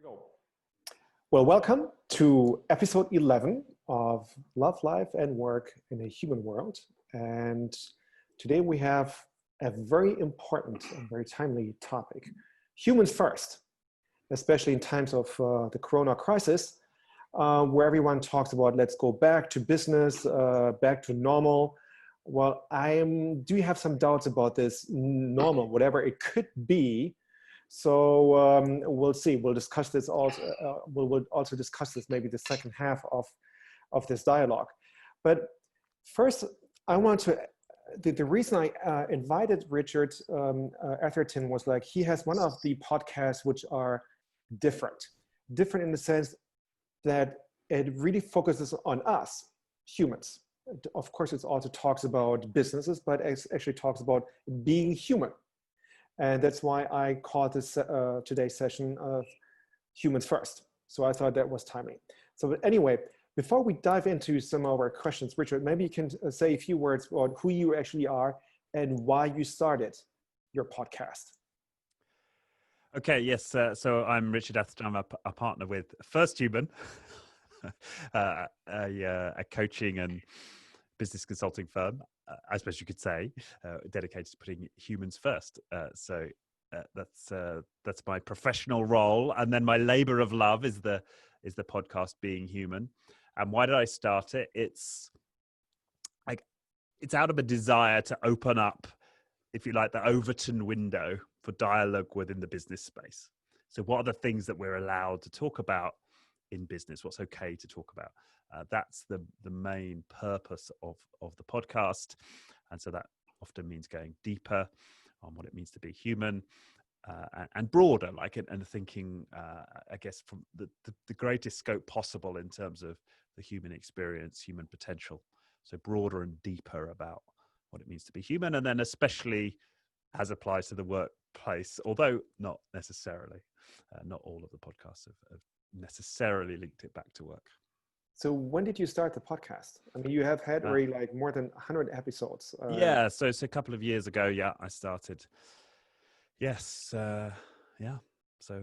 Go. Well, welcome to episode 11 of Love, Life, and Work in a Human World. And today we have a very important and very timely topic, humans first, especially in times of the Corona crisis, where everyone talks about let's go back to business, back to normal. Well, do you have some doubts about this normal, whatever it could be? So we'll see. We'll discuss this also. We'll also discuss this maybe the second half of this dialogue. But first, I want to. The reason I invited Richard Atherton was like he has one of the podcasts which are different in the sense that it really focuses on us humans. Of course, it also talks about businesses, but it actually talks about being human. And that's why I called this today's session of Humans First. So I thought that was timely. So anyway, before we dive into some of our questions, Richard, maybe you can say a few words about who you actually are and why you started your podcast. Okay, yes. So I'm Richard Atherton. I'm a partner with First Human, a coaching and business consulting firm, I suppose you could say, dedicated to putting humans first. So that's my professional role, and then my labor of love is the podcast Being Human. And why did I start it? It's out of a desire to open up, if you like, the Overton window for dialogue within the business space. So what are the things that we're allowed to talk about in business? What's okay to talk about? That's the main purpose of the podcast. And so that often means going deeper on what it means to be human and broader, and thinking, I guess, from the greatest scope possible in terms of the human experience, human potential. So broader and deeper about what it means to be human. And then especially as applies to the workplace, although not necessarily, not all of the podcasts have necessarily linked it back to work. So when did you start the podcast? I mean, you have had already like more than 100 episodes. Yeah, so it's a couple of years ago. Yeah, I started. Yes, yeah. So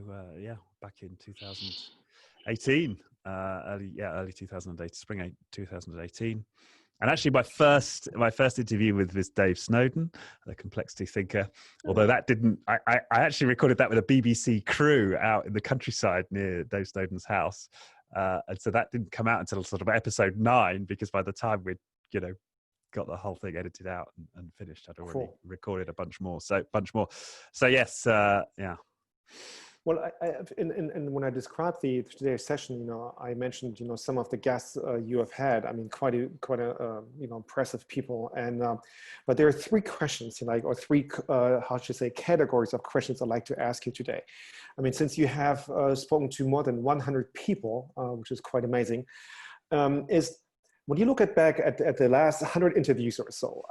back in 2018, early 2008, spring 2018. And actually, my first interview with this Dave Snowden, the complexity thinker, although that didn't, I actually recorded that with a BBC crew out in the countryside near Dave Snowden's house. And so that didn't come out until sort of episode 9, because by the time we'd, got the whole thing edited out and finished, I'd already recorded a bunch more. So yes, yeah. Well, and when I described today's session, I mentioned, some of the guests you have had. I mean, quite a impressive people. And but there are three questions, or three, how should I say, categories of questions I'd like to ask you today. I mean, since you have spoken to more than 100 people, which is quite amazing, is when you look back at the last 100 interviews or so,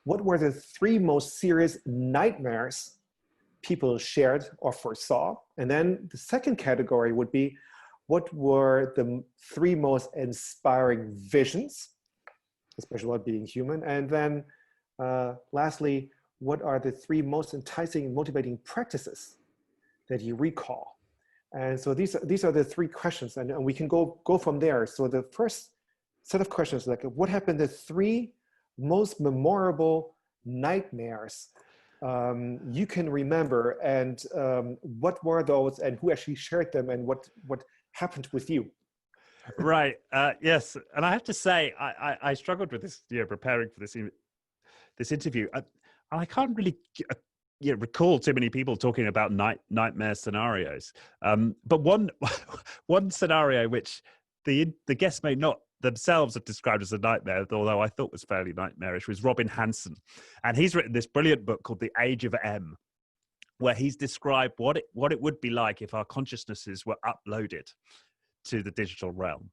what were the three most serious nightmares people shared or foresaw? And then the second category would be, what were the three most inspiring visions, especially about being human? And then lastly, what are the three most enticing and motivating practices that you recall? And so these are the three questions, and we can go from there. So the first set of questions, like, what have been the three most memorable nightmares you can remember, and what were those, and who actually shared them, and what happened with you? Right. Yes. And I have to say, I struggled with this, preparing for this interview. I can't really recall too many people talking about nightmare scenarios. But one scenario which the guests may not themselves have described as a nightmare, although I thought was fairly nightmarish, was Robin Hanson. And he's written this brilliant book called The Age of M, where he's described what it would be like if our consciousnesses were uploaded to the digital realm.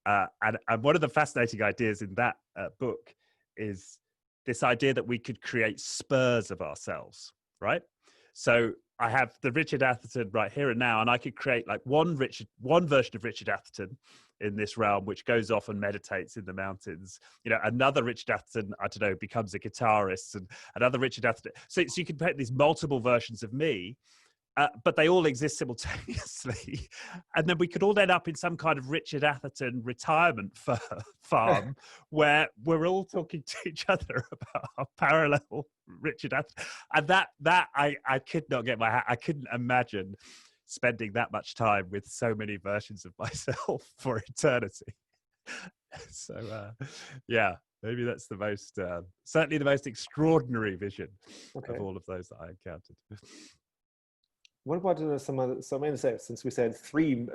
And one of the fascinating ideas in that book is this idea that we could create spurs of ourselves, right? So I have the Richard Atherton right here and now, and I could create like one version of Richard Atherton in this realm, which goes off and meditates in the mountains. Another Richard Atherton, I don't know, becomes a guitarist, and another Richard Atherton. So you can put these multiple versions of me, but they all exist simultaneously. And then we could all end up in some kind of Richard Atherton retirement farm where we're all talking to each other about our parallel Richard Atherton. And that I could not get I couldn't imagine spending that much time with so many versions of myself for eternity. So, yeah, maybe that's the most, certainly the most extraordinary vision of all of those that I encountered. What about some other, so I'm going to say, since we said three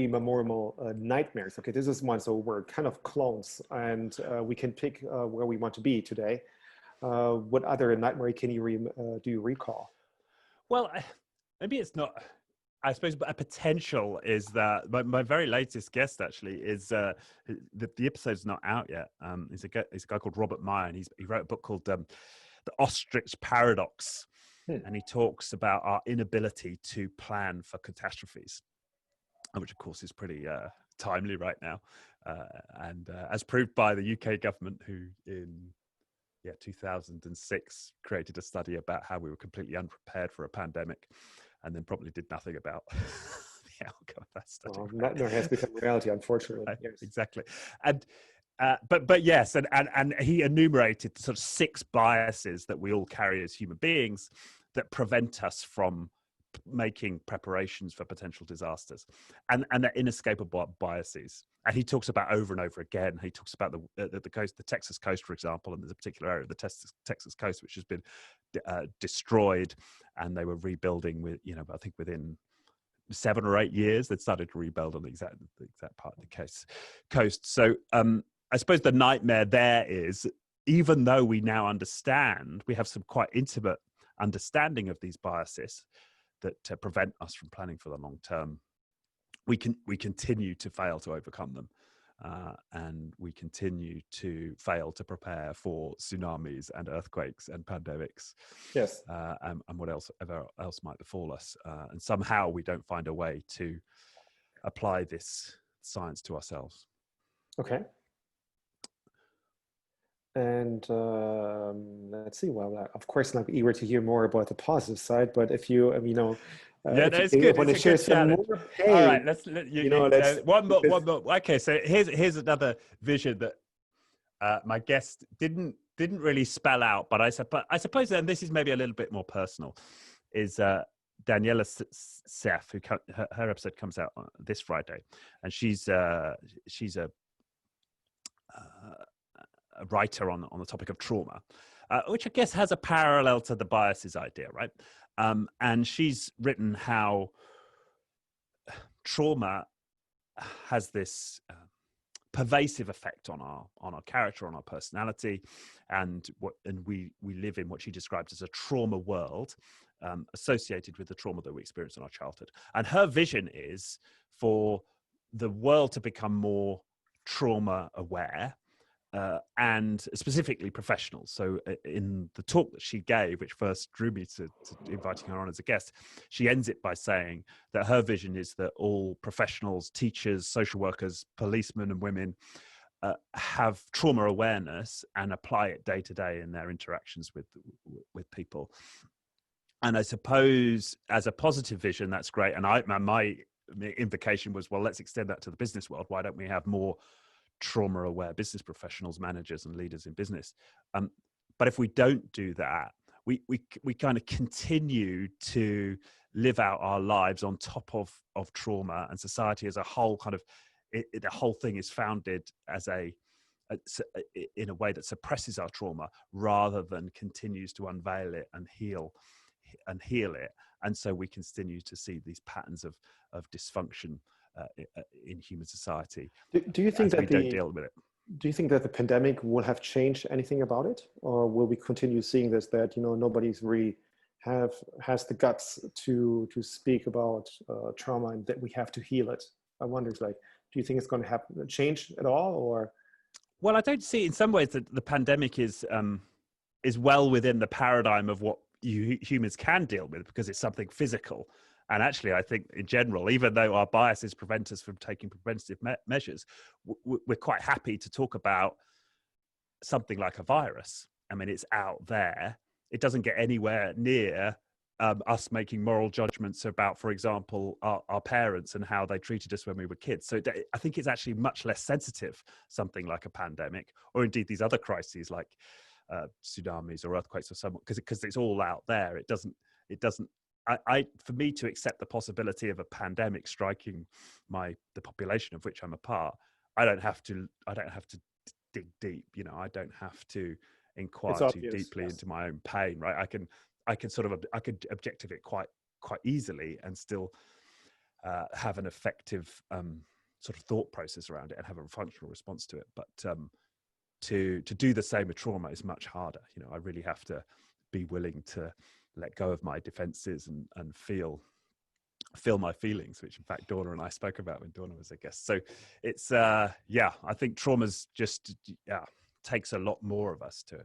memorable nightmares, okay, this is one, so we're kind of clones, and we can pick where we want to be today. What other nightmare can you do you recall? Well, maybe it's not, I suppose a potential is that my very latest guest actually is, the episode's not out yet. He's a guy called Robert Meyer, and he wrote a book called The Ostrich Paradox. And he talks about our inability to plan for catastrophes, which of course is pretty timely right now. And as proved by the UK government, who in 2006 created a study about how we were completely unprepared for a pandemic, and then probably did nothing about the outcome of that study. Well, nightmare has become reality, unfortunately. Right? Yes. Exactly. And but yes, and he enumerated sort of 6 biases that we all carry as human beings that prevent us from making preparations for potential disasters, and they're inescapable biases. And he talks about over and over again. He talks about the coast, the Texas coast, for example, and there's a particular area of the Texas coast which has been destroyed, and they were rebuilding with, I think within 7 or 8 years they'd started to rebuild on the exact part of the coast. So I suppose the nightmare there is, even though we now understand, we have some quite intimate understanding of these biases that prevent us from planning for the long term, we continue to fail to overcome them, and we continue to fail to prepare for tsunamis and earthquakes and pandemics. Yes. And what else might befall us, and somehow we don't find a way to apply this science to ourselves. Okay. And let's see. Well, of course, I'm eager to hear more about the positive side. But if you, that's good. Want to share some more pain, all right, let's one more. Okay, so here's another vision that my guest didn't really spell out, but I suppose, and this is maybe a little bit more personal, is Daniela Sef, who her episode comes out this Friday, and she's a writer on the topic of trauma, which I guess has a parallel to the biases idea, right? And she's written how trauma has this pervasive effect on our character, on our personality, and we live in what she describes as a trauma world, associated with the trauma that we experience in our childhood. And her vision is for the world to become more trauma aware, and specifically professionals. So in the talk that she gave, which first drew me to inviting her on as a guest, she ends it by saying that her vision is that all professionals, teachers, social workers, policemen and women have trauma awareness and apply it day to day in their interactions with people. And I suppose as a positive vision, that's great. And my invocation was, well, let's extend that to the business world. Why don't we have more trauma-aware business professionals, managers, and leaders in business? But if we don't do that, we kind of continue to live out our lives on top of trauma, and society as a whole the whole thing is founded as in a way that suppresses our trauma rather than continues to unveil it and heal it. And so we continue to see these patterns of dysfunction in human society. Do you think that we don't deal with it? Do you think that the pandemic will have changed anything about it, or will we continue seeing this, that nobody's really has the guts to speak about trauma and that we have to heal it? I wonder, do you think it's going to change at all, or? Well, I don't see, in some ways, that the pandemic is well within the paradigm of what humans can deal with, because it's something physical. And actually, I think in general, even though our biases prevent us from taking preventative measures, we're quite happy to talk about something like a virus. I mean, it's out there. It doesn't get anywhere near us making moral judgments about, for example, our parents and how they treated us when we were kids. So I think it's actually much less sensitive, something like a pandemic, or indeed these other crises like tsunamis or earthquakes or something, because it's all out there. It doesn't. For me to accept the possibility of a pandemic striking the population of which I'm a part, I don't have to dig deep. I don't have to inquire too deeply into my own pain, right? I can objective it quite easily and still have an effective sort of thought process around it and have a functional response to it. But to do the same with trauma is much harder. I really have to be willing to let go of my defenses and feel my feelings, which in fact Dawna and I spoke about when Dawna was a guest. So it's I think trauma's just takes a lot more of us to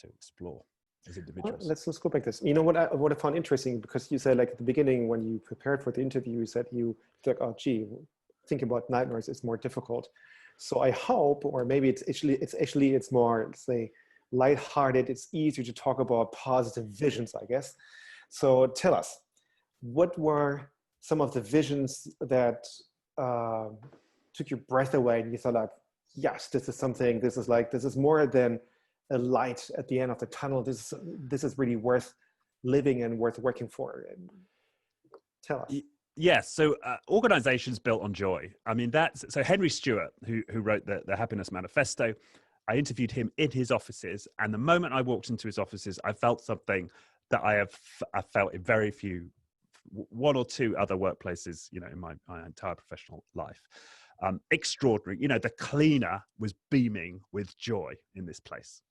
explore as individuals. Let's go back to this. What I found interesting, because you said, like, at the beginning when you prepared for the interview, you said you like, oh gee, thinking about nightmares is more difficult. So I hope, or maybe it's more, let's say, lighthearted. It's easier to talk about positive visions, I guess. So tell us, what were some of the visions that took your breath away and you thought, like, yes, this is more than a light at the end of the tunnel. This is really worth living and worth working for. Tell us. Yes, so organizations built on joy. I mean, so Henry Stewart, who wrote the Happiness Manifesto, I interviewed him in his offices, and the moment I walked into his offices, I felt something that I felt in very few, one or two other workplaces, in my entire professional life. Extraordinary. The cleaner was beaming with joy in this place.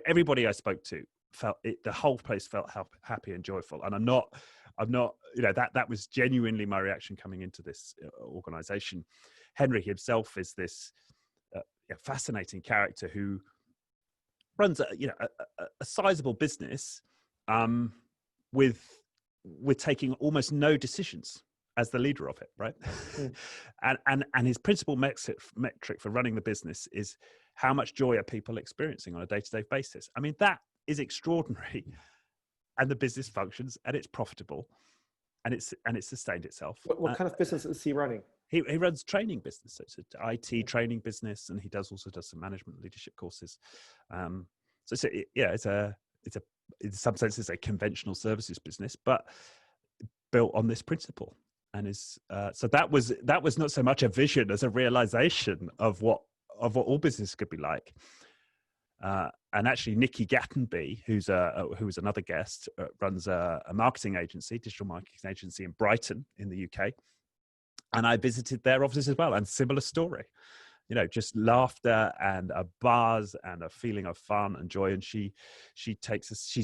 Everybody I spoke to felt it. The whole place felt happy and joyful. And I'm not. That was genuinely my reaction coming into this organization. Henry himself is this fascinating character who runs a sizable business with taking almost no decisions as the leader of it, right? and his principal metric for running the business is how much joy are people experiencing on a day-to-day basis. I mean, that is extraordinary. And the business functions, and it's profitable, and it's sustained itself. What kind of business is he running? He runs training business. So it's an IT training business, and he also does some management leadership courses. It's in some sense it's a conventional services business, but built on this principle. And so that was not so much a vision as a realization of what all business could be like. And actually, Nikki Gattenby, who was another guest, runs a marketing agency, digital marketing agency in Brighton in the UK. And I visited their offices as well, and similar story. Just laughter and a buzz and a feeling of fun and joy. And she's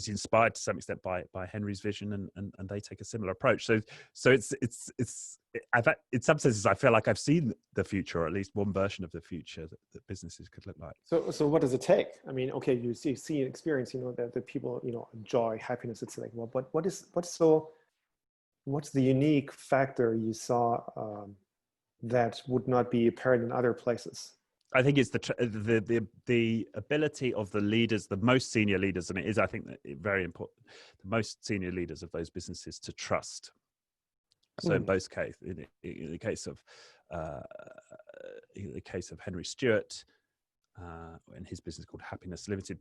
inspired to some extent by Henry's vision, and they take a similar approach. So it's in some senses, I feel like I've seen the future, or at least one version of the future that businesses could look like. So what does it take? I mean, okay, you see and experience, that the people, joy, happiness. It's like, well, but what's the unique factor you saw that would not be apparent in other places? I think it's the ability of the leaders, the most senior leaders, and it is, I think, very important, the most senior leaders of those businesses to trust. So in both cases, in the case of Henry Stewart and his business called Happiness Limited,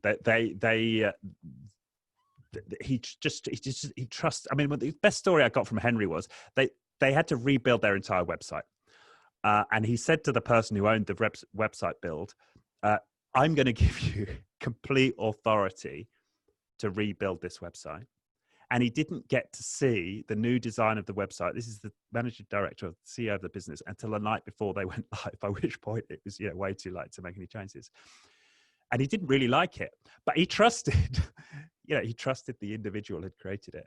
he trusts. I mean, the best story I got from Henry was they had to rebuild their entire website. And he said to the person who owned the website build, I'm going to give you complete authority to rebuild this website. And he didn't get to see the new design of the website. This is the managing director, CEO of the business, until the night before they went live, by which point it was way too late to make any changes. And he didn't really like it, but he trusted, he trusted the individual who had created it.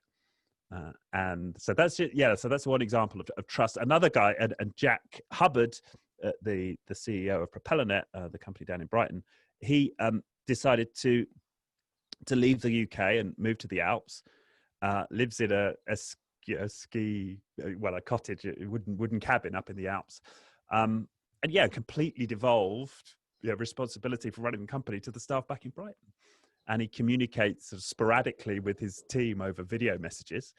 And so that's it. Yeah. So that's one example of trust. Another guy, and Jack Hubbard, the CEO of PropellerNet, the company down in Brighton, he decided to leave the UK and move to the Alps. Lives in a cottage, a wooden cabin up in the Alps, and completely devolved responsibility for running the company to the staff back in Brighton. and he communicates sort of sporadically with his team over video messages.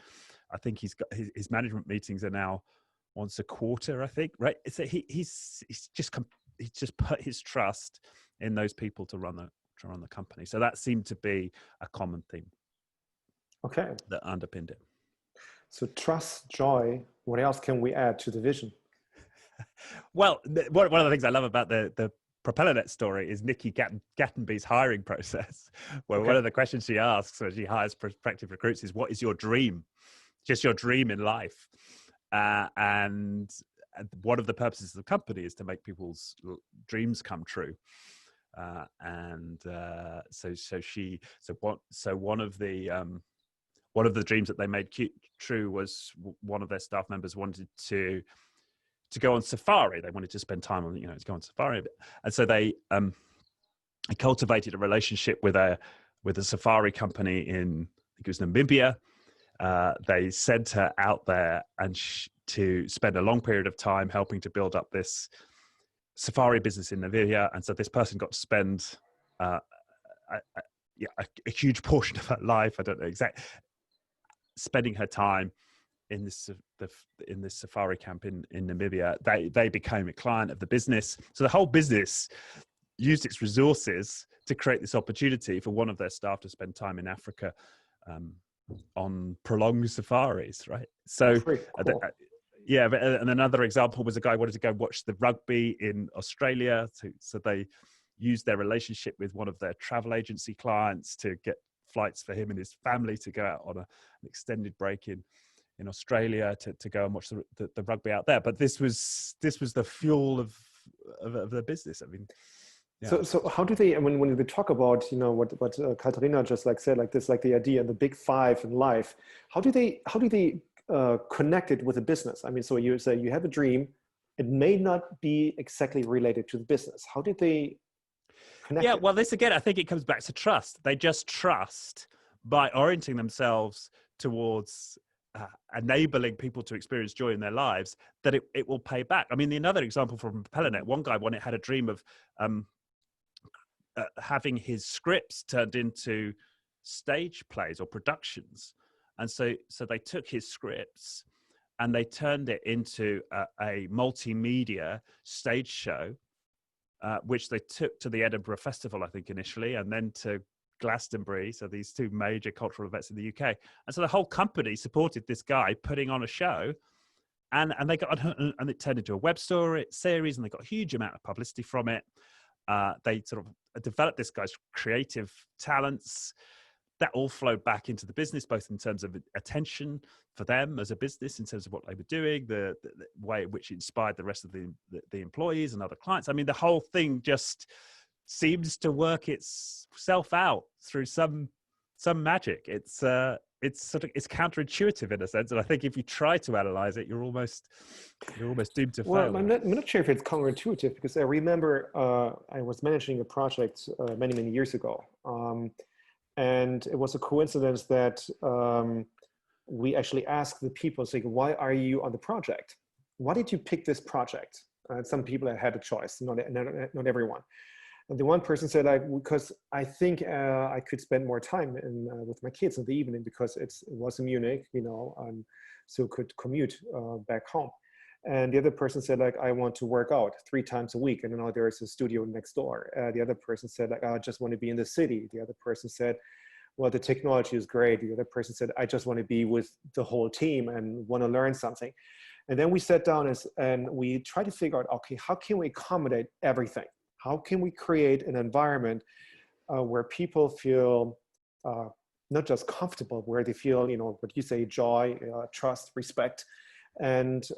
I think he's got his management meetings are now once a quarter, I think, right? So he's just put his trust in those people to run the company. So that seemed to be a common theme. Okay. That underpinned it. So trust, joy. What else can we add to the vision? Well, one of the things I love about the PropellerNet story is Nikki Gattenby's hiring process, where one of the questions she asks when she hires prospective recruits is, "What is your dream? Just your dream in life?" And one of the purposes of the company is to make people's dreams come true. So one of the dreams that they made true was one of their staff members wanted to go on safari. They wanted to spend time on, to go on safari. And so they cultivated a relationship with a safari company in, I think it was Namibia. They sent her out there and to spend a long period of time helping to build up this safari business in Namibia. And so this person got to spend a huge portion of her life, I don't know exactly, spending her time in this safari camp in Namibia. They became a client of the business. So the whole business used its resources to create this opportunity for one of their staff to spend time in Africa on prolonged safaris, right? So cool. And another example was a guy wanted to go watch the rugby in Australia. So they used their relationship with one of their travel agency clients to get flights for him and his family to go out on an extended break in Australia to go and watch the rugby out there. But this was the fuel of the business. I mean, yeah. So how do they, when they talk about, what Katharina just said, the idea, the big five in life, how do they connect it with a business? I mean, so you say you have a dream, it may not be exactly related to the business. How did they connect it? Well, this again, I think it comes back to trust. They just trust by orienting themselves towards enabling people to experience joy in their lives, that it will pay back. I mean, another example from PropellerNet, one guy had a dream of having his scripts turned into stage plays or productions. And so they took his scripts and they turned it into a multimedia stage show, which they took to the Edinburgh Festival, I think, initially, and then to Glastonbury, so these two major cultural events in the UK. And so the whole company supported this guy putting on a show, and it turned into a web series, and they got a huge amount of publicity from it. They sort of developed this guy's creative talents. That all flowed back into the business, both in terms of attention for them as a business, in terms of what they were doing, the way in which it inspired the rest of the employees and other clients. I mean, the whole thing just seems to work itself out through some magic. It's counterintuitive in a sense, and I think if you try to analyze it, you're almost doomed to fail. Well, I'm not sure if it's counterintuitive, because I remember I was managing a project many years ago. And it was a coincidence that we actually asked the people, saying, "Why are you on the project? Why did you pick this project?" Some people had a choice, not everyone. And the one person said, because I think I could spend more time with my kids in the evening, because it was in Munich, so could commute back home. And the other person said, I want to work out 3 times a week, and there is a studio next door. The other person said, I just want to be in the city. The other person said, well, the technology is great. The other person said, I just want to be with the whole team and want to learn something. And then we sat down and we tried to figure out, okay, how can we accommodate everything? How can we create an environment where people feel not just comfortable, where they feel, what you say, joy, trust, respect, and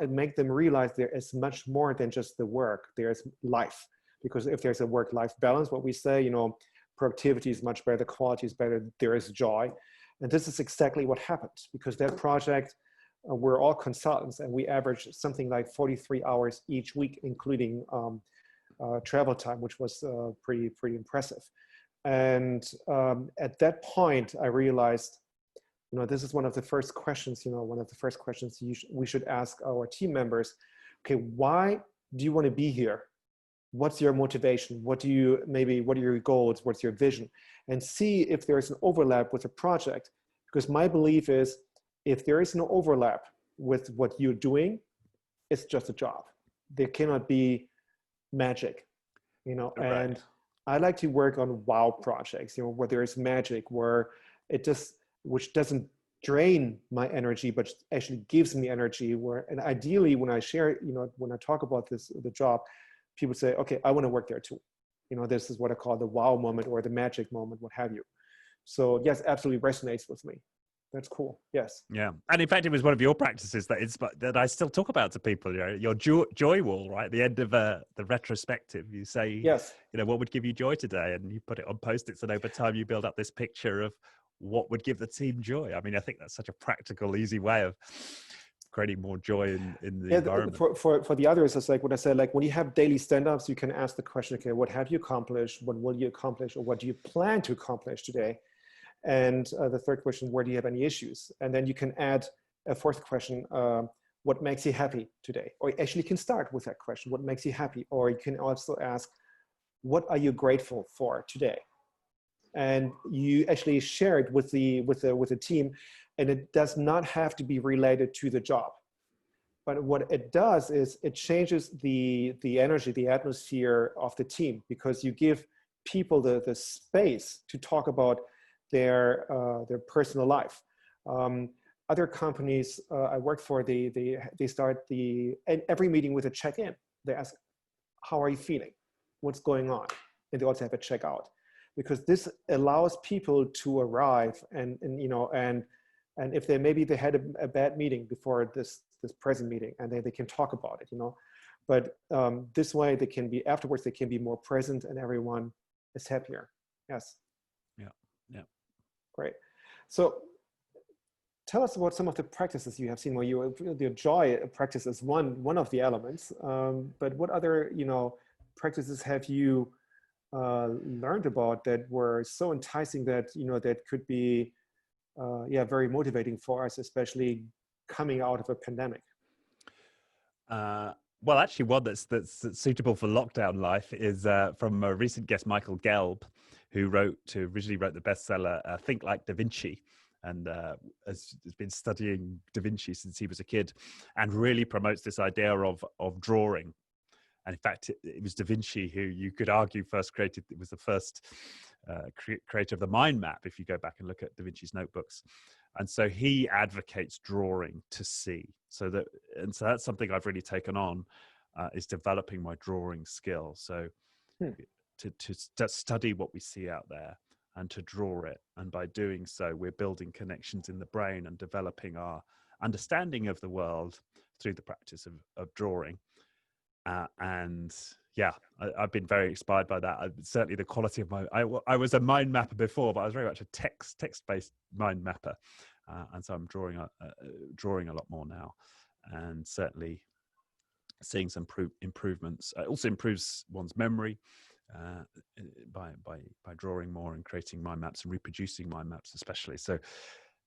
make them realize there is much more than just the work. There's life, because if there's a work-life balance, what we say, productivity is much better, the quality is better, there is joy. And this is exactly what happened, because that project, we're all consultants, and we average something like 43 hours each week, including travel time, which was pretty impressive. And at that point, I realized, this is one of the first questions, we should ask our team members. Okay, why do you want to be here? what's your motivation? What are your goals? What's your vision? And see if there's an overlap with the project. Because my belief is, if there is no overlap with what you're doing, it's just a job. There cannot be magic, right. And I like to work on wow projects, where there is magic, which doesn't drain my energy, but actually gives me energy. And ideally, when I share, when I talk about the job, people say, okay, I want to work there too. This is what I call the wow moment or the magic moment, what have you. So yes, absolutely resonates with me. That's cool. Yes. Yeah. And in fact, it was one of your practices that I still talk about to people, your joy wall, right? At the end of the retrospective, you say, yes, what would give you joy today? And you put it on Post-its, and over time you build up this picture of what would give the team joy. I mean, I think that's such a practical, easy way of creating more joy in the environment. For the others, it's like what I said, like when you have daily stand-ups, you can ask the question, okay, what have you accomplished? What will you accomplish? Or what do you plan to accomplish today? And the third question, where do you have any issues? And then you can add a fourth question, what makes you happy today? Or actually you can start with that question, what makes you happy? Or you can also ask, what are you grateful for today? And you actually share it with the team, and it does not have to be related to the job. But what it does is it changes the energy, the atmosphere of the team, because you give people the space to talk about their personal life. Other companies I work for, they start every meeting with a check-in. They ask, how are you feeling? What's going on? And they also have a check-out, because this allows people to arrive and if they had a bad meeting before this present meeting, and they can talk about it, But this way afterwards they can be more present, and everyone is happier. Yes. Yeah. Great. So tell us about some of the practices you have seen where the joy practice is one of the elements. But what other, practices have you learned about that were so enticing that, that could be, very motivating for us, especially coming out of a pandemic? Well, actually, one that's suitable for lockdown life is from a recent guest, Michael Gelb, who originally wrote the bestseller Think Like Da Vinci, and has been studying Da Vinci since he was a kid, and really promotes this idea of drawing. And in fact, it was Da Vinci who you could argue was the first creator of the mind map, if you go back and look at Da Vinci's notebooks. And so he advocates drawing to see. So that's something I've really taken on, is developing my drawing skill. So to study what we see out there and to draw it. And by doing so, we're building connections in the brain and developing our understanding of the world through the practice of drawing. And yeah, I've been very inspired by that. Certainly the quality of I was a mind mapper before, but I was very much a text-based mind mapper. And so I'm drawing a lot more now, and certainly seeing some improvements. It also improves one's memory by drawing more and creating mind maps and reproducing mind maps, especially. So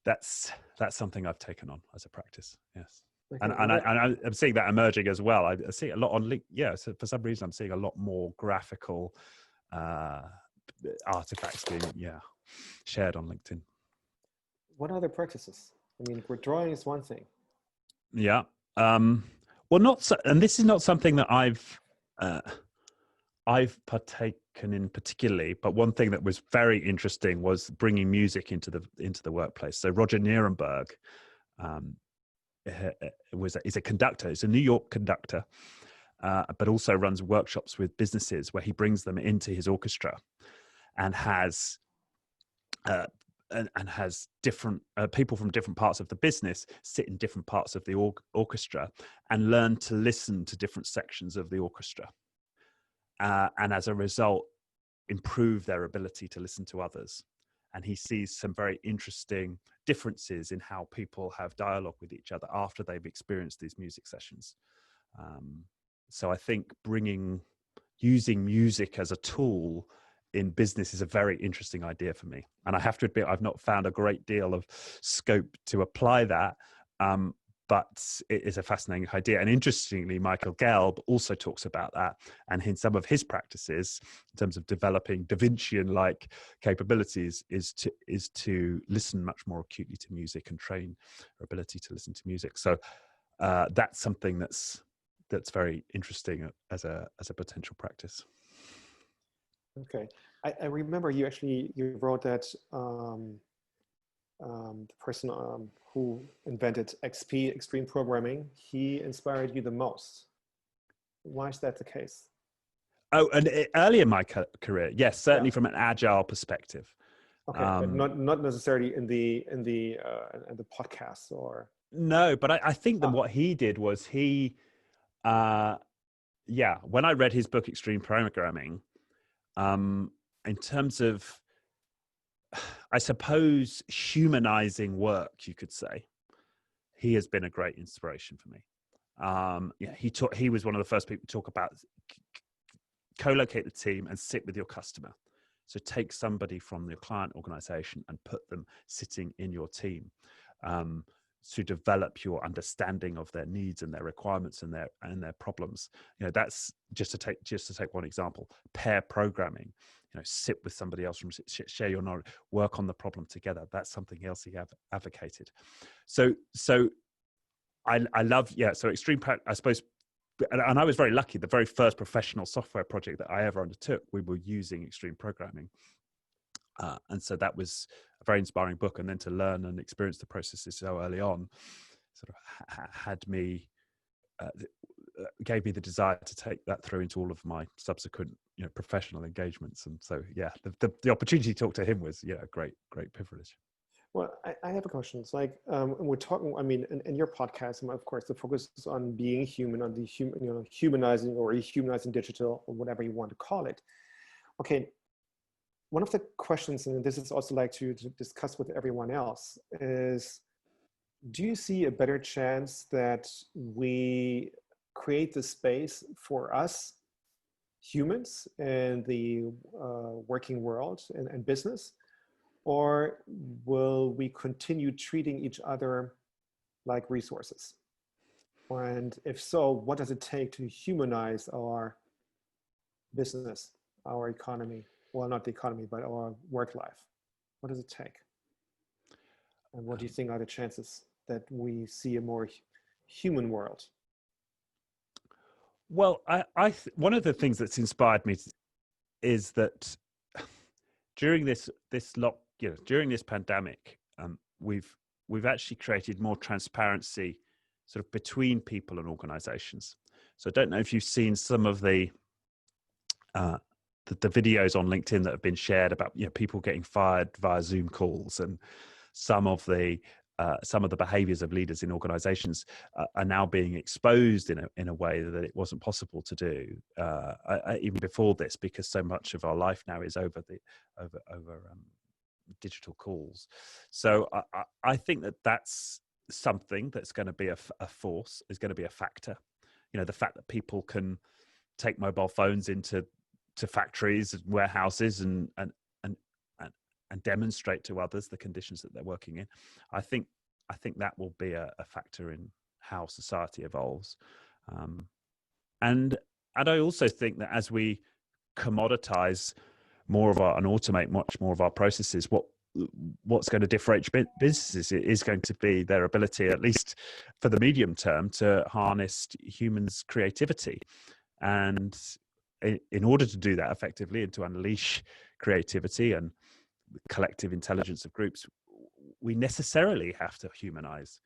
that's something I've taken on as a practice. Yes. Okay. And I'm seeing that emerging as well. I see it a lot on LinkedIn. Yeah, so for some reason I'm seeing a lot more graphical artifacts being shared on LinkedIn. What other practices? I mean, drawing is one thing. Yeah. Well, not so, and this is not something that I've partaken in particularly, but one thing that was very interesting was bringing music into the workplace. So Roger Nierenberg is a conductor. He's a New York conductor, but also runs workshops with businesses where he brings them into his orchestra, and has different people from different parts of the business sit in different parts of the orchestra and learn to listen to different sections of the orchestra, and as a result improve their ability to listen to others. And he sees some very interesting differences in how people have dialogue with each other after they've experienced these music sessions. So I think using music as a tool in business is a very interesting idea for me. And I have to admit, I've not found a great deal of scope to apply that. it is a fascinating idea. And interestingly, Michael Gelb also talks about that. And in some of his practices, in terms of developing Da Vincian-like capabilities, is to listen much more acutely to music and train our ability to listen to music. So that's something that's very interesting as a potential practice. Okay, I remember you wrote that the person who invented XP, extreme programming, he inspired you the most. Why is that the case? Oh, and early in my career, yes, certainly Yeah. from an agile perspective. Okay, but not necessarily in the podcast or. No, but I think that what he did was when I read his book Extreme Programming, in terms of, I suppose, humanizing work, you could say, he has been a great inspiration for me. He was one of the first people to talk about co-locate the team and sit with your customer. So take somebody from your client organization and put them sitting in your team to develop your understanding of their needs and their requirements and their problems. That's just to take one example. Pair programming. Sit with somebody else, share your knowledge, work on the problem together. That's something else he advocated. So I love, so extreme, I suppose, and I was very lucky. The very first professional software project that I ever undertook, we were using extreme programming. And so that was a very inspiring book. And then to learn and experience the processes so early on sort of had me, gave me the desire to take that through into all of my subsequent, professional engagements. And so, the opportunity to talk to him was, a great privilege. Well, I have a question. It's like we're talking. I mean, in your podcast, of course, the focus is on being human, on the humanizing or rehumanizing digital, or whatever you want to call it. Okay, one of the questions, and this is also like to discuss with everyone else, is: do you see a better chance that we create the space for us humans in the working world and business? Or will we continue treating each other like resources? And if so, what does it take to humanize our business, our economy? Well, not the economy, but our work life. What does it take? And what do you think are the chances that we see a more human world? Well, one of the things that's inspired me is that during this during this pandemic, we've actually created more transparency sort of between people and organizations. So I don't know if you've seen some of the videos on LinkedIn that have been shared about people getting fired via Zoom calls, and some of the behaviors of leaders in organizations are now being exposed in a way that it wasn't possible to do even before this, because so much of our life now is over digital calls. So I think that's something that's going to be a force, is going to be a factor. The fact that people can take mobile phones into factories and warehouses and demonstrate to others the conditions that they're working in. I think that will be a factor in how society evolves. And I also think that as we commoditize more of and automate much more of our processes, what's going to differentiate businesses is going to be their ability, at least for the medium term, to harness humans' creativity. And in order to do that effectively and to unleash creativity and collective intelligence of groups, we necessarily have to humanize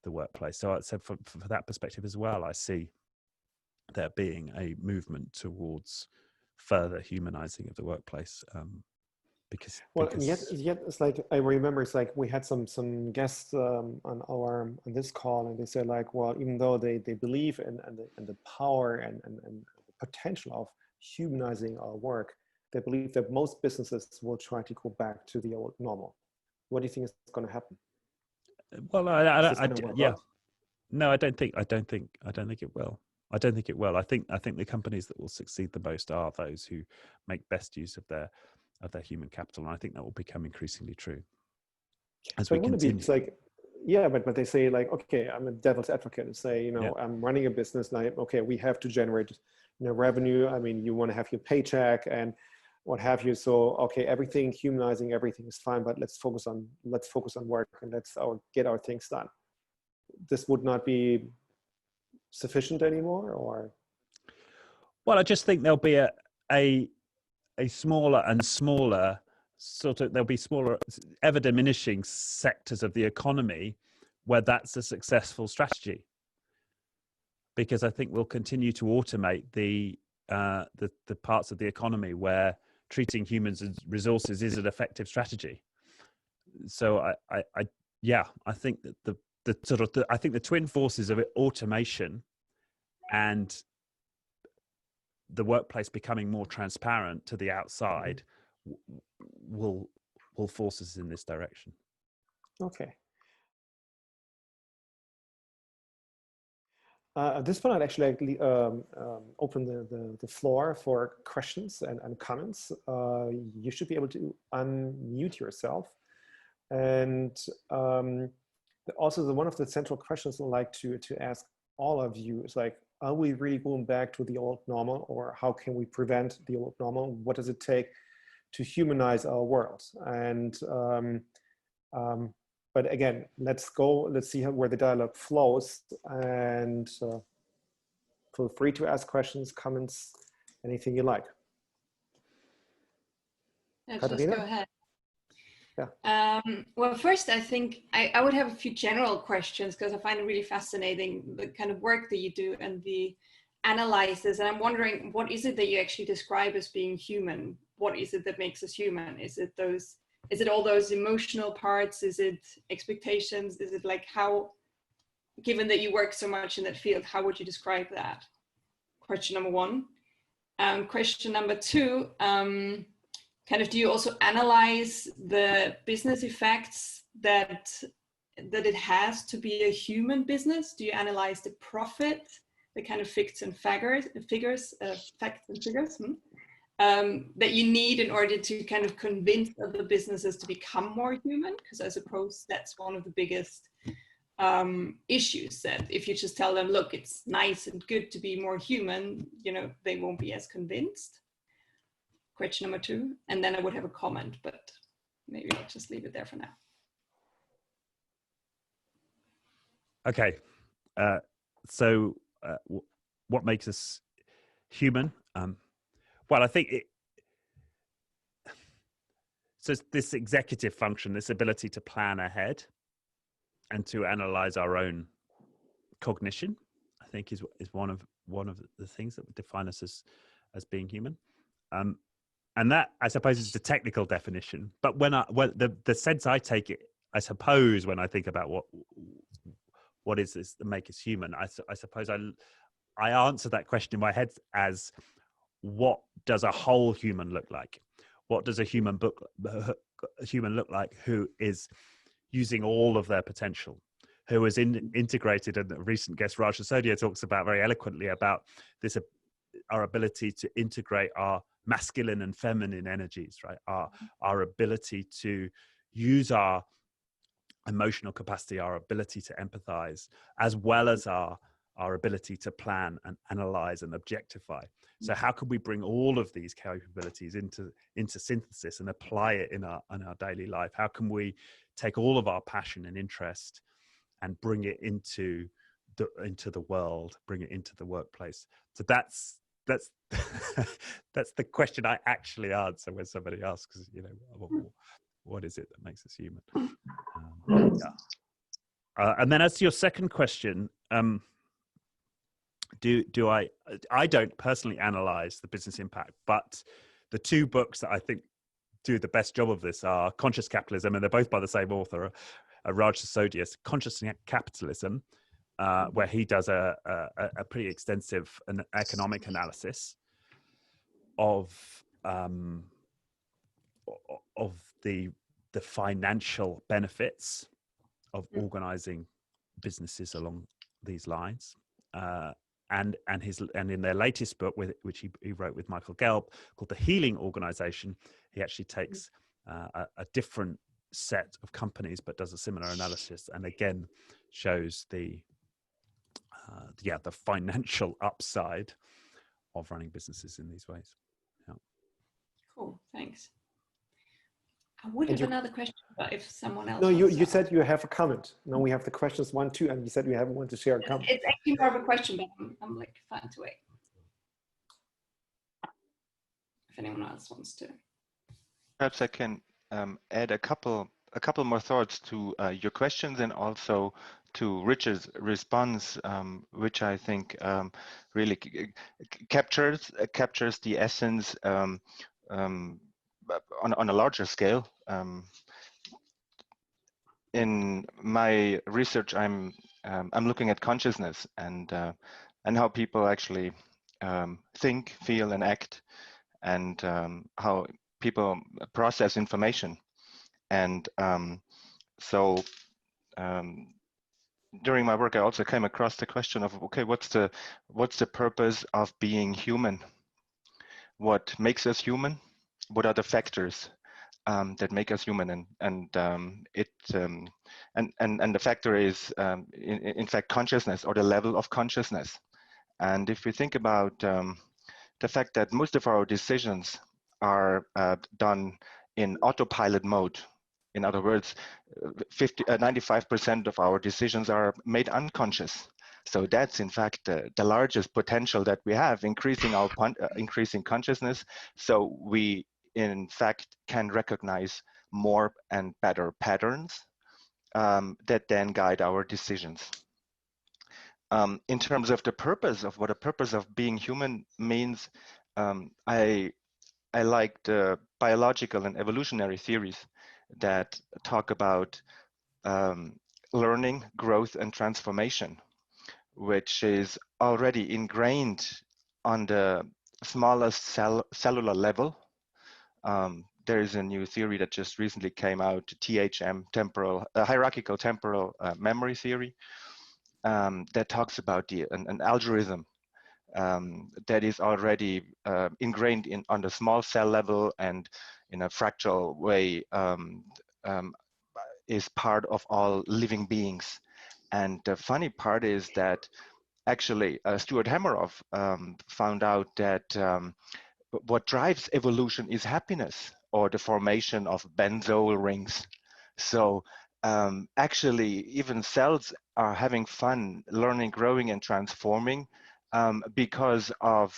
the workplace. So I'd say for that perspective as well, I see there being a movement towards further humanizing of the workplace. Because yet it's like, I remember it's like we had some guests on this call, and they said like, well, even though they believe in the power and the potential of humanizing our work, they believe that most businesses will try to go back to the old normal. What do you think is going to happen? Well, no, I don't think it will. I don't think it will. I think the companies that will succeed the most are those who make best use of their human capital, and I think that will become increasingly true as we continue. It's like, yeah, but they say like, okay, I'm a devil's advocate and say, Yeah. I'm running a business now. Okay, we have to generate, revenue. I mean, you want to have your paycheck and what have you. So, okay, everything, humanizing everything is fine, but let's focus on work and get our things done. This would not be sufficient anymore, or? Well, I just think there'll be a smaller and smaller there'll be smaller, ever diminishing sectors of the economy where that's a successful strategy. Because I think we'll continue to automate the parts of the economy where treating humans as resources is an effective strategy. So I think that I think the twin forces of automation and the workplace becoming more transparent to the outside will force us in this direction. Okay. At this point, I'd actually open the floor for questions and comments. You should be able to unmute yourself. And also, one of the central questions I'd like to ask all of you is like, are we really going back to the old normal, or how can we prevent the old normal? What does it take to humanize our world? And but again, let's see where the dialogue flows, and feel free to ask questions, comments, anything you like. Yeah, just go ahead. Yeah. Well, first, I think I would have a few general questions, because I find it really fascinating, the kind of work that you do and the analysis. And I'm wondering, what is it that you actually describe as being human? What is it that makes us human? Is it all those emotional parts? Is it expectations? Is it like how, given that you work so much in that field, how would you describe that? Question number one. Question number two, kind of, do you also analyze the business effects that it has to be a human business? Do you analyze the profit, the kind of facts and figures that you need in order to kind of convince other businesses to become more human? Because I suppose that's one of the biggest issues, that if you just tell them, look, it's nice and good to be more human, they won't be as convinced. Question number two, and then I would have a comment, but maybe I'll just leave it there for now. Okay, so what makes us human? Well, I think so this executive function, this ability to plan ahead and to analyze our own cognition, I think is one of the things that would define us as being human. And that, I suppose, is the technical definition. But when the sense I take it, I suppose, when I think about what is this that make us human, I suppose I answer that question in my head as, what does a whole human look like? What does a human look like who is using all of their potential, who is integrated? And the recent guest Raj Sisodia talks about very eloquently about this, our ability to integrate our masculine and feminine energies, right? Our ability to use our emotional capacity, our ability to empathize, as well as our ability to plan and analyze and objectify. So how can we bring all of these capabilities into synthesis and apply it in our daily life? How can we take all of our passion and interest and bring it into the world, bring it into the workplace? So that's the question I actually answer when somebody asks, what is it that makes us human? And then as to your second question, I don't personally analyze the business impact, but the two books that I think do the best job of this are Conscious Capitalism, and they're both by the same author, Raj Sisodia's Conscious Capitalism, where he does a pretty extensive economic analysis of the financial benefits of organizing businesses along these lines, and in their latest book, which he wrote with Michael Gelb, called The Healing Organization, he actually takes a different set of companies, but does a similar analysis, and again shows the financial upside of running businesses in these ways. Yeah. Cool, thanks. I would have another question, but if someone else. No, you said you have a comment. Now we have the questions 1, 2, and you said you have one to share a comment. It's actually more of a question, but I'm like fine to wait. If anyone else wants to. Perhaps I can add a couple more thoughts to your questions and also to Richard's response, which I think really captures the essence on a larger scale. In my research, I'm looking at consciousness and how people actually think, feel, and act, and how people process information. And during my work, I also came across the question of, okay, what's the purpose of being human? What makes us human? What are the factors that make us human? And the factor is in fact consciousness, or the level of consciousness. And if we think about the fact that most of our decisions are done in autopilot mode. In other words, 95% of our decisions are made unconscious. So that's in fact the largest potential that we have, increasing consciousness. So we in fact can recognize more and better patterns that then guide our decisions. In terms of the purpose of what a purpose of being human means, I like the biological and evolutionary theories that talk about learning, growth, and transformation, which is already ingrained on the smallest cellular level. There is a new theory that just recently came out, THM, hierarchical temporal memory theory, that talks about an algorithm that is already ingrained on the small cell level and in a fractal way is part of all living beings. And the funny part is that actually Stuart Hameroff found out that what drives evolution is happiness, or the formation of benzoyl rings. So actually even cells are having fun learning, growing, and transforming because of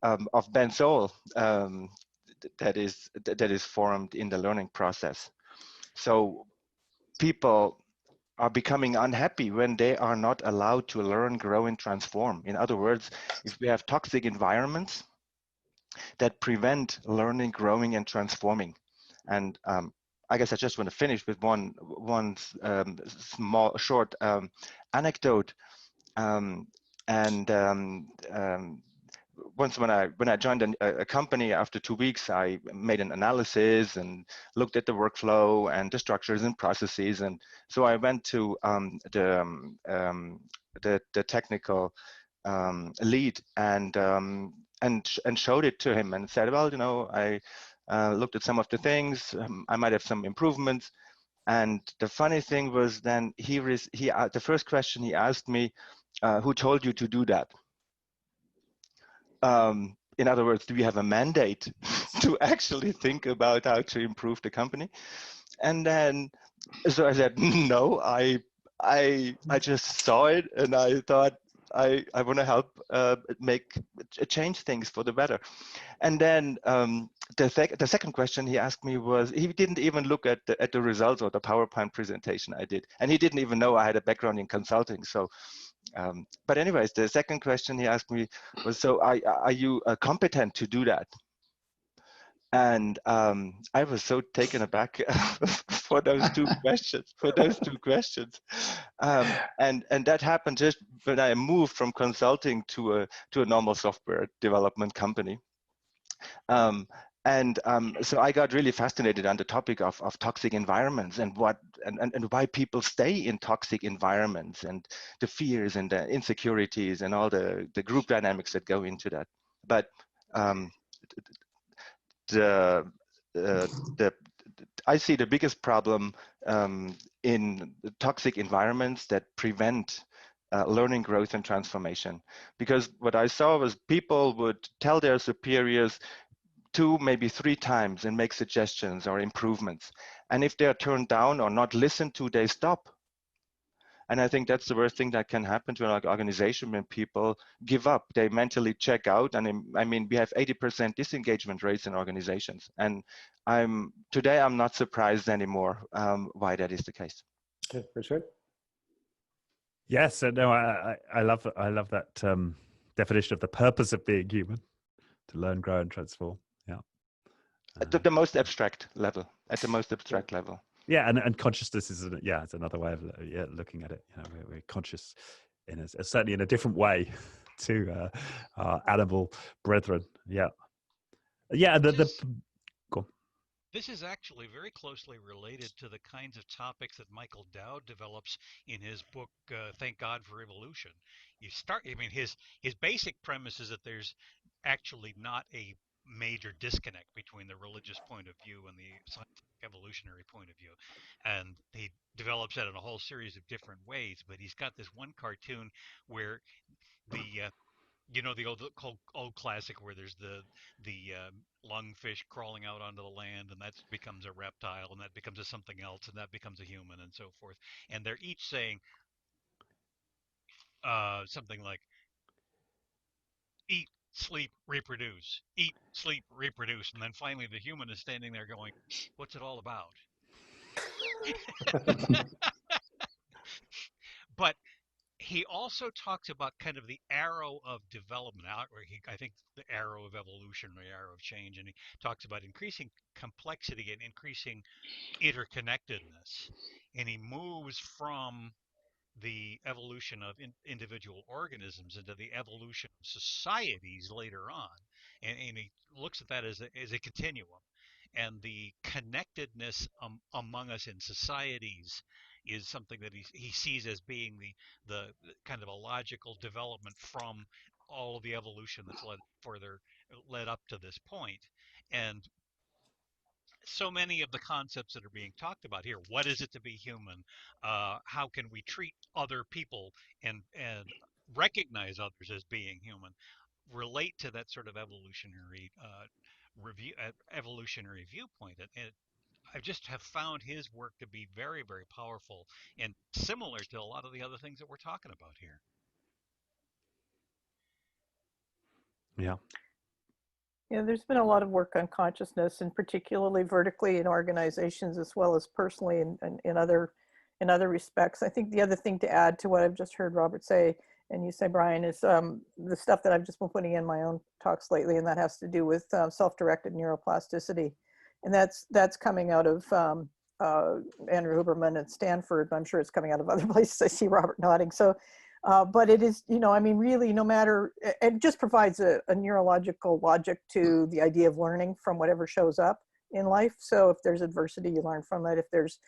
benzoyl that is formed in the learning process. So people are becoming unhappy when they are not allowed to learn, grow, and transform. In other words, if we have toxic environments that prevent learning, growing, and transforming. And I guess I just want to finish with one small, short anecdote. Once when I joined a company, after 2 weeks, I made an analysis and looked at the workflow and the structures and processes. And so I went to the technical lead and showed it to him and said, well, you know, I looked at some of the things. I might have some improvements. And the funny thing was, then the first question he asked me, who told you to do that? In other words, do we have a mandate to actually think about how to improve the company? And then, so I said, no, I just saw it and I thought, I want to help change things for the better. And then the second question he asked me was, he didn't even look at the results or the PowerPoint presentation I did, and he didn't even know I had a background in consulting. So, but anyways, the second question he asked me was, so are you competent to do that? And I was so taken aback for those two questions. And that happened just when I moved from consulting to a normal software development company. So I got really fascinated on the topic of toxic environments and why people stay in toxic environments, and the fears and the insecurities and all the group dynamics that go into that. But the I see the biggest problem in toxic environments that prevent learning, growth, and transformation. Because what I saw was people would tell their superiors 2, maybe 3 times and make suggestions or improvements. And if they are turned down or not listened to, they stop. And I think that's the worst thing that can happen to an organization when people give up. They mentally check out. And I mean, we have 80% disengagement rates in organizations. And today I'm not surprised anymore why that is the case. Okay, Richard? Yes, no, I love that definition of the purpose of being human, to learn, grow, and transform. Yeah. At the most abstract level, at the most abstract level. Yeah, and consciousness is it's another way of looking at it. You know, we're conscious certainly in a different way to our animal brethren. Yeah, yeah. Go on. This is actually very closely related to the kinds of topics that Michael Dowd develops in his book, Thank God for Evolution. His basic premise is that there's actually not a major disconnect between the religious point of view and the scientific evolutionary point of view. And he develops that in a whole series of different ways, but he's got this one cartoon where the the old classic where there's the lungfish crawling out onto the land, and that becomes a reptile, and that becomes a something else, and that becomes a human, and so forth. And they're each saying something like, eat, sleep, reproduce, eat, sleep, reproduce. And then finally the human is standing there going, what's it all about? But he also talks about kind of the arrow of development, I think the arrow of evolution or the arrow of change, and he talks about increasing complexity and increasing interconnectedness. And he moves from the evolution of individual organisms into the evolution of societies later on. And he looks at that as a continuum. And the connectedness among us in societies is something that he sees as being the kind of a logical development from all of the evolution that's led up to this point. And so many of the concepts that are being talked about here, what is it to be human? How can we treat other people and recognize others as being human? Relate to that sort of evolutionary evolutionary viewpoint. And I just have found his work to be very, very powerful and similar to a lot of the other things that we're talking about here. Yeah. Yeah, there's been a lot of work on consciousness, and particularly vertically in organizations as well as personally in other respects. I think the other thing to add to what I've just heard Robert say, and you say, Brian, is the stuff that I've just been putting in my own talks lately, and that has to do with self-directed neuroplasticity. And that's coming out of Andrew Huberman at Stanford. I'm sure it's coming out of other places. I see Robert nodding. So, but it is, I mean, really, no matter, it just provides a neurological logic to the idea of learning from whatever shows up in life. So if there's adversity, you learn from it. If there's,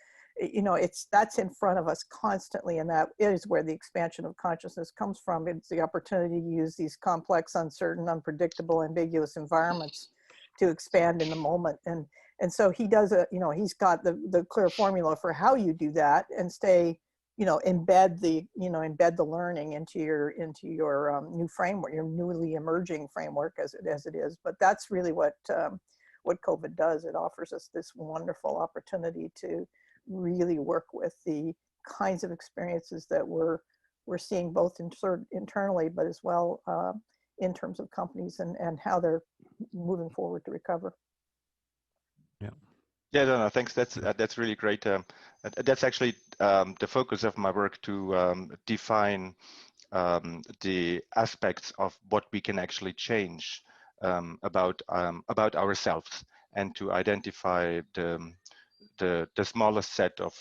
that's in front of us constantly, and that is where the expansion of consciousness comes from. It's the opportunity to use these complex, uncertain, unpredictable, ambiguous environments to expand in the moment. And so he does he's got the clear formula for how you do that and stay, embed the learning into your new framework, your newly emerging framework as it is. But that's really what COVID does. It offers us this wonderful opportunity to really work with the kinds of experiences that we're seeing both internally, but as well in terms of companies and how they're moving forward to recover. Yeah, no, thanks. That's really great. That's actually the focus of my work, to define the aspects of what we can actually change about ourselves, and to identify the smallest set of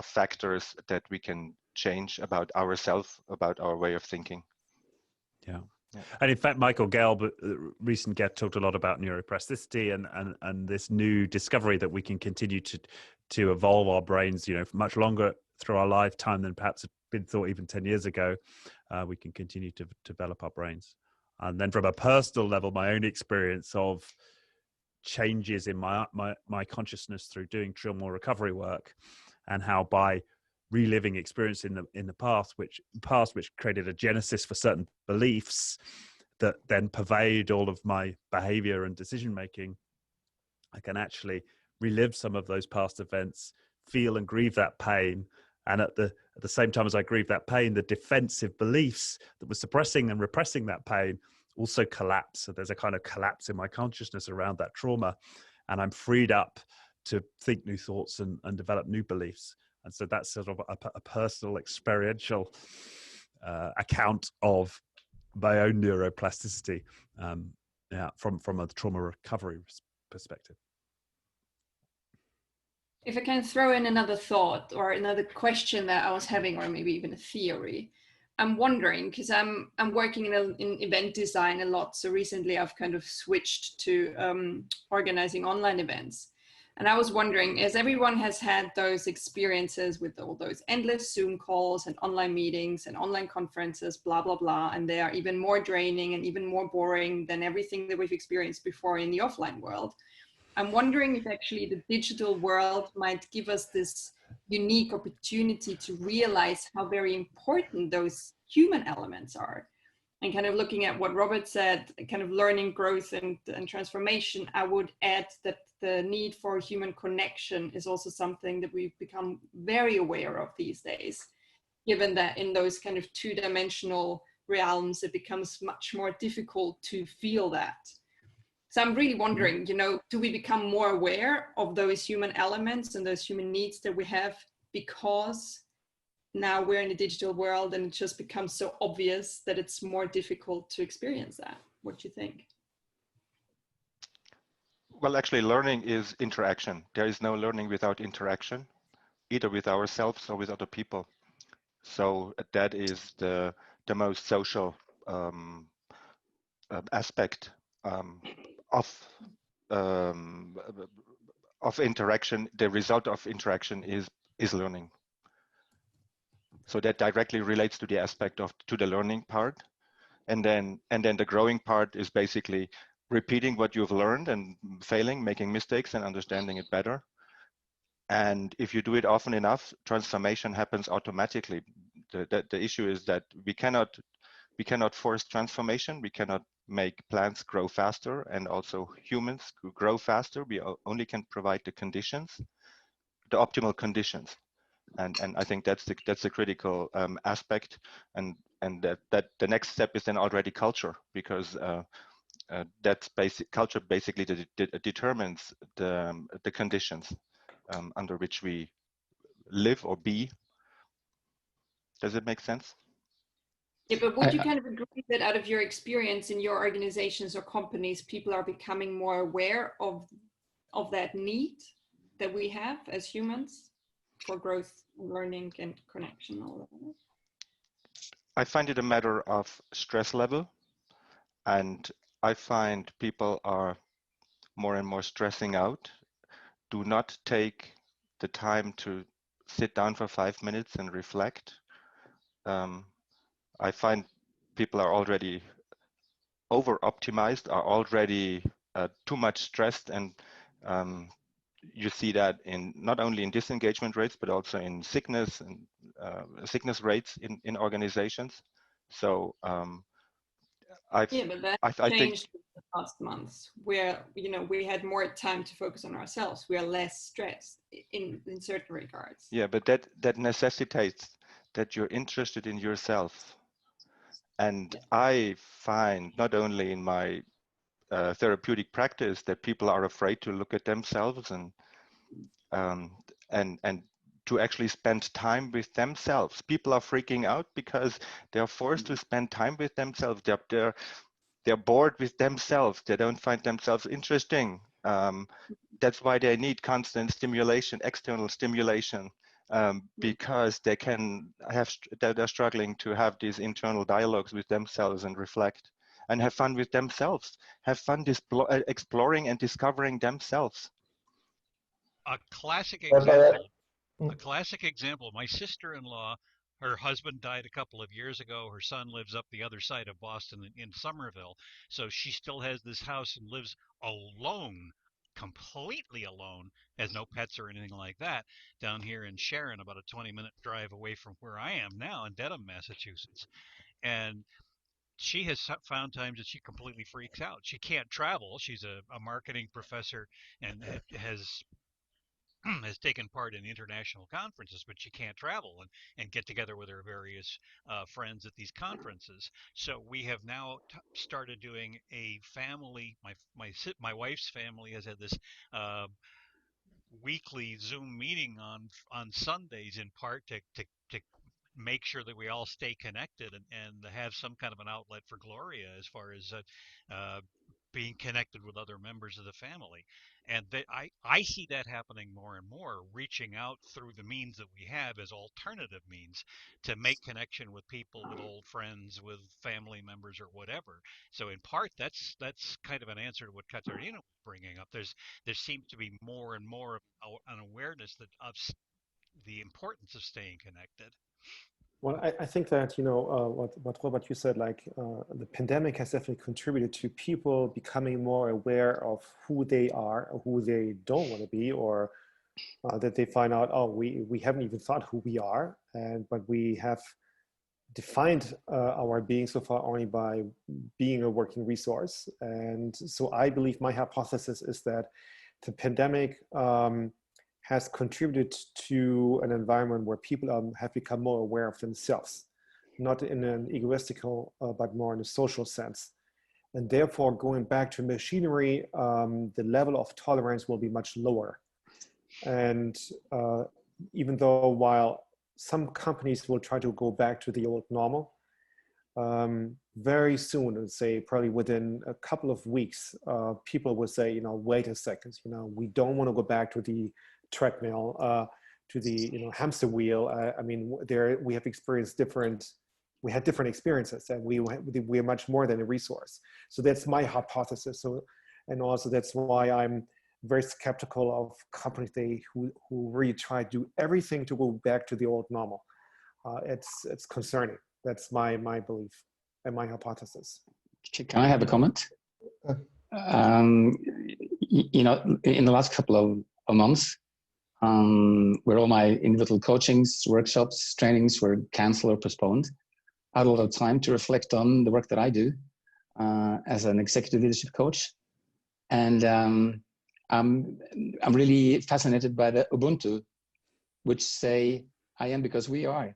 factors that we can change about ourselves, about our way of thinking. Yeah. And in fact, Michael Gelb, recent guest, talked a lot about neuroplasticity and this new discovery that we can continue to evolve our brains, for much longer through our lifetime than perhaps had been thought even 10 years ago. We can continue to develop our brains. And then from a personal level, my own experience of changes in my consciousness through doing trauma recovery work, and how by reliving experience in the past which created a genesis for certain beliefs that then pervade all of my behavior and decision making, I can actually relive some of those past events, feel and grieve that pain, and at the same time as I grieve that pain, the defensive beliefs that were suppressing and repressing that pain also collapse. So there's a kind of collapse in my consciousness around that trauma, and I'm freed up to think new thoughts and develop new beliefs. And so that's sort of a personal experiential account of my own neuroplasticity from a trauma recovery perspective. If I can throw in another thought or another question that I was having, or maybe even a theory, I'm wondering, because I'm working in event design a lot. So recently I've kind of switched to organizing online events. And I was wondering, as everyone has had those experiences with all those endless Zoom calls and online meetings and online conferences, blah, blah, blah, and they are even more draining and even more boring than everything that we've experienced before in the offline world. I'm wondering if actually the digital world might give us this unique opportunity to realize how very important those human elements are. And kind of looking at what Robert said, kind of learning, growth, and transformation, I would add that the need for human connection is also something that we've become very aware of these days, given that in those kind of two-dimensional realms, it becomes much more difficult to feel that. So I'm really wondering, do we become more aware of those human elements and those human needs that we have because now we're in a digital world and it just becomes so obvious that it's more difficult to experience that? What do you think? Well, actually, learning is interaction. There is no learning without interaction, either with ourselves or with other people. So that is the most social aspect of interaction. The result of interaction is learning. So that directly relates to the aspect to the learning part, and then the growing part is basically repeating what you've learned and failing, making mistakes, and understanding it better. And if you do it often enough, transformation happens automatically. The issue is that we cannot force transformation. We cannot make plants grow faster, and also humans grow faster. We only can provide the conditions, the optimal conditions. And I think that's the critical aspect, and that the next step is then already culture, because that's culture basically determines the conditions under which we live or be. Does it make sense? Yeah, but would you kind of agree that out of your experience in your organizations or companies, people are becoming more aware of that need that we have as humans for growth, learning, and connection, all of that? I find it a matter of stress level, and I find people are more and more stressing out, do not take the time to sit down for 5 minutes and reflect. I find people are already over-optimized, are already too much stressed, and you see that in not only in disengagement rates, but also in sickness and sickness rates in organizations. So I changed in the past months, where we had more time to focus on ourselves. We are less stressed in certain regards. Yeah, but that necessitates that you're interested in yourself. And I find not only in my therapeutic practice that people are afraid to look at themselves and to actually spend time with themselves. People are freaking out because they're forced to spend time with themselves. They're bored with themselves. They don't find themselves interesting. That's why they need constant stimulation, external stimulation, because they're struggling to have these internal dialogues with themselves and reflect and have fun with themselves, have fun exploring and discovering themselves. A classic example, my sister-in-law, her husband died a couple of years ago. Her son lives up the other side of Boston in Somerville. So she still has this house and lives alone completely alone, has no pets or anything like that, down here in Sharon, about a 20-minute drive away from where I am now in Dedham, Massachusetts. And she has found times that she completely freaks out. She can't travel. She's a marketing professor and has taken part in international conferences, but she can't travel and get together with her various friends at these conferences. So we have now started doing a family. My wife's family has had this uh, weekly Zoom meeting on Sundays, in part to make sure that we all stay connected and have some kind of an outlet for Gloria as far as being connected with other members of the family. And I see that happening more and more, reaching out through the means that we have as alternative means to make connection with people, with old friends, with family members or whatever. So in part, that's kind of an answer to what Katarina was bringing up. There seems to be more and more of an awareness of the importance of staying connected. Well, I think that, what Robert, you said, like the pandemic has definitely contributed to people becoming more aware of who they are, or who they don't want to be, or that they find out, oh, we haven't even thought who we are, but we have defined our being so far only by being a working resource. And so I believe my hypothesis is that the pandemic has contributed to an environment where people have become more aware of themselves, not in an egoistical, but more in a social sense. And therefore, going back to machinery, the level of tolerance will be much lower. And even though while some companies will try to go back to the old normal, very soon, I'd say probably within a couple of weeks, people will say, wait a second, we don't want to go back to the treadmill, to the hamster wheel. I mean, we have experienced we had different experiences, and we are much more than a resource. So that's my hypothesis. So, and also that's why I'm very skeptical of companies who really try to do everything to go back to the old normal. It's concerning. That's my belief and my hypothesis. Can I have a comment? In the last couple of months, where all my individual coachings, workshops, trainings were canceled or postponed, I had a lot of time to reflect on the work that I do as an executive leadership coach. And I'm really fascinated by the Ubuntu, which say, I am because we are.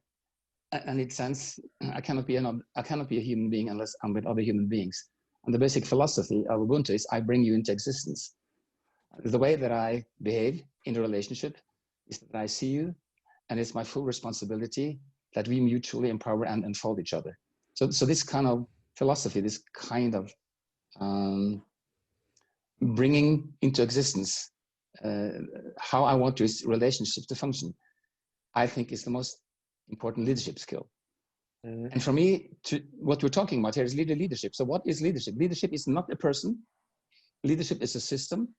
And it sense I cannot be a human being unless I'm with other human beings. And the basic philosophy of Ubuntu is I bring you into existence. The way that I behave in a relationship is that I see you, and it's my full responsibility that we mutually empower and unfold each other. So this kind of philosophy, this kind of bringing into existence how I want this relationship to function, I think is the most important leadership skill. Mm-hmm. And for me, what we're talking about here is leadership. So what is leadership? Leadership is not a person. Leadership is a system.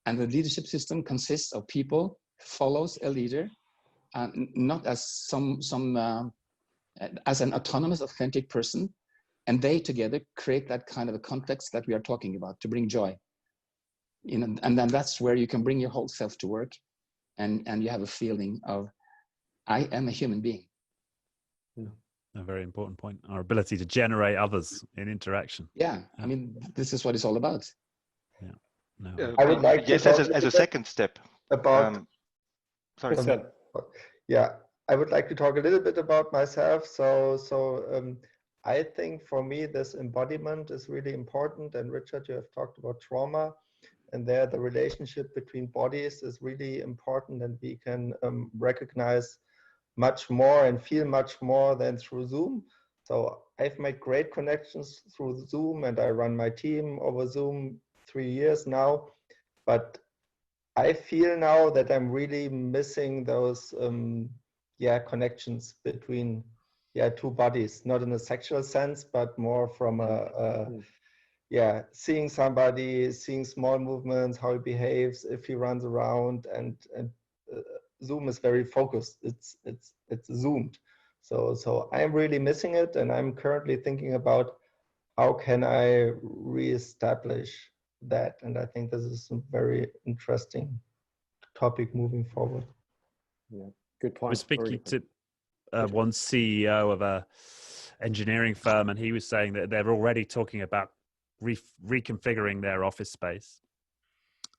And the leadership system consists of people, follows a leader, not as as an autonomous, authentic person. And they together create that kind of a context that we are talking about to bring joy. And then that's where you can bring your whole self to work, and you have a feeling of, I am a human being. A very important point. Our ability to generate others in interaction. Yeah, I mean, this is what it's all about. Yeah. No. I would like yes, as a second step. About sorry. Yeah, I would like to talk a little bit about myself. So I think for me, this embodiment is really important. And Richard, you have talked about trauma. And there, the relationship between bodies is really important, and we can recognize much more and feel much more than through Zoom. So I've made great connections through Zoom, and I run my team over Zoom 3 years now. But I feel now that I'm really missing those connections between two bodies, not in a sexual sense, but more from seeing somebody, seeing small movements, how he behaves, if he runs around, and Zoom is very focused. It's zoomed. So I'm really missing it, and I'm currently thinking about how can I reestablish that. And I think this is a very interesting topic moving forward. Yeah, good point. I was speaking to one CEO of a engineering firm, and he was saying that they're already talking about reconfiguring their office space,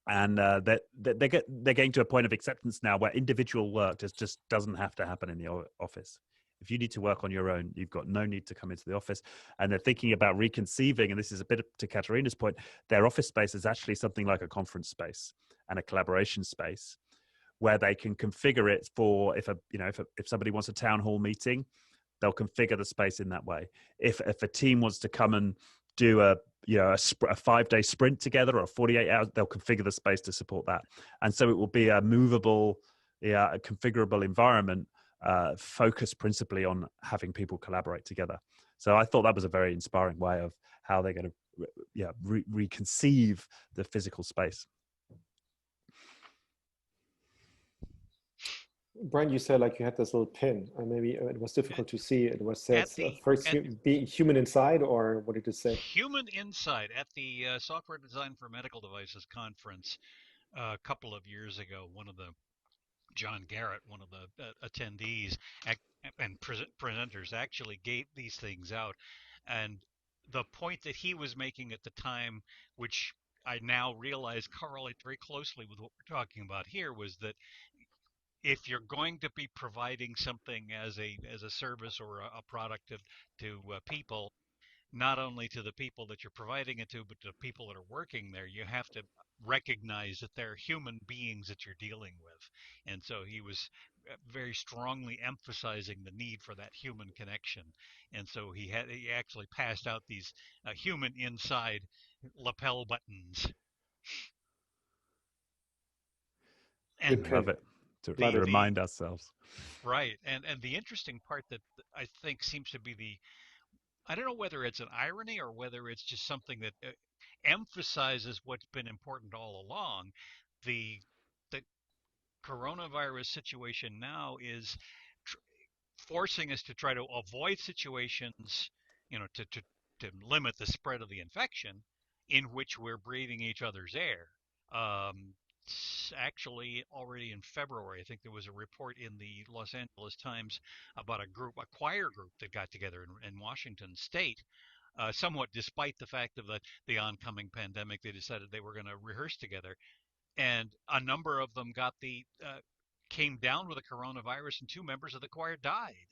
and that they're getting to a point of acceptance now where individual work just doesn't have to happen in the office. If you need to work on your own, you've got no need to come into the office. And they're thinking about reconceiving, and this is a bit to Katarina's point, their office space is actually something like a conference space and a collaboration space, where they can configure it for if somebody wants a town hall meeting, they'll configure the space in that way. If a team wants to come and do a 5-day sprint together or 48 hours, they'll configure the space to support that. And so it will be a movable, a configurable environment, focused principally on having people collaborate together. So I thought that was a very inspiring way of how they're going to reconceive the physical space. Brian, you said like you had this little pin, and maybe it was difficult to see. It was said first being human inside, or what did it say? Human inside at the Software Design for Medical Devices conference a couple of years ago. John Garrett, one of the attendees and presenters, actually gave these things out. And the point that he was making at the time, which I now realize correlates very closely with what we're talking about here, was that if you're going to be providing something as a service or a product to people, not only to the people that you're providing it to, but to people that are working there, you have to recognize that they're human beings that you're dealing with. And so he was very strongly emphasizing the need for that human connection. And so he actually passed out these human inside lapel buttons. And love it, to remind ourselves. Right. And the interesting part that I think seems to be I don't know whether it's an irony or whether it's just something that emphasizes what's been important all along. The coronavirus situation now is forcing us to try to avoid situations, to limit the spread of the infection, in which we're breathing each other's air. Actually, already in February, I think there was a report in the Los Angeles Times about a choir group that got together in Washington State. Somewhat despite the fact of the oncoming pandemic, they decided they were going to rehearse together, and a number of them came down with the coronavirus, and 2 members of the choir died.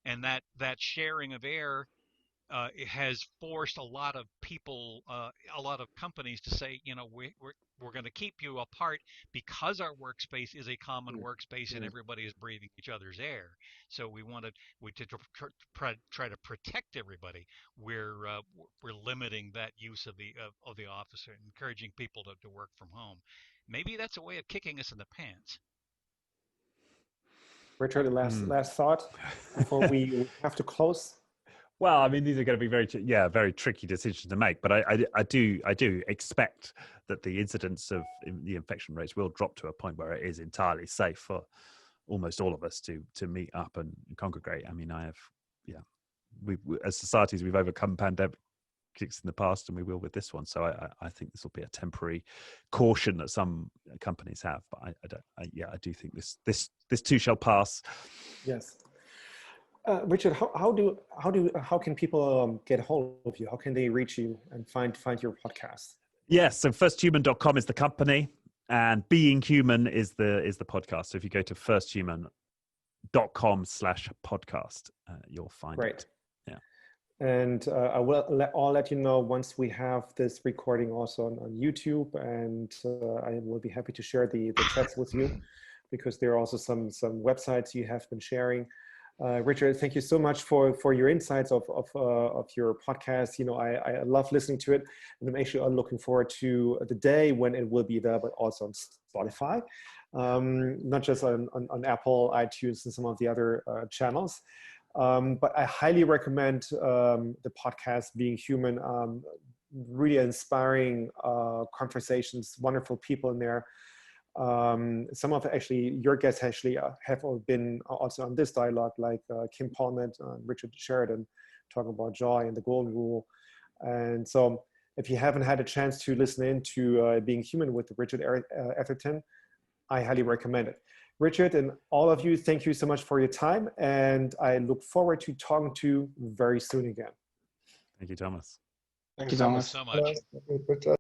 And that sharing of air it has forced a lot of people, a lot of companies to say, we're going to keep you apart because our workspace is a common workspace and everybody is breathing each other's air. So we to try to protect everybody. We're limiting that use of the office and encouraging people to work from home. Maybe that's a way of kicking us in the pants. Richard, last thought before we have to close. Well, I mean, these are going to be very tricky decisions to make. But I do expect that the incidence of the infection rates will drop to a point where it is entirely safe for almost all of us to meet up and congregate. I mean, we as societies, we've overcome pandemics in the past, and we will with this one. So I think this will be a temporary caution that some companies have. But I do think this too shall pass. Yes. Richard, how can people get a hold of you? How can they reach you and find your podcast? Yes, so firsthuman.com is the company, and Being Human is the podcast. So if you go to firsthuman.com/podcast, you'll find it. Yeah. And I'll let you know once we have this recording also on YouTube, and I will be happy to share the chats with you, because there are also some websites you have been sharing. Richard, thank you so much for your insights of your podcast. I love listening to it, and I'm actually looking forward to the day when it will be available also on Spotify, not just on Apple, iTunes, and some of the other channels. But I highly recommend the podcast Being Human. Really inspiring conversations, wonderful people in there. Some of your guests actually have been also on this dialogue, like Kim Polman and Richard Sheridan, talking about joy and the golden rule. And so If you haven't had a chance to listen in to Being Human with Richard Atherton, I highly recommend it. Richard and all of you, thank you so much for your time, and I look forward to talking to you very soon again. Thank you, Thomas. Thank you, you so Thomas. much. So much. Thank you, Richard.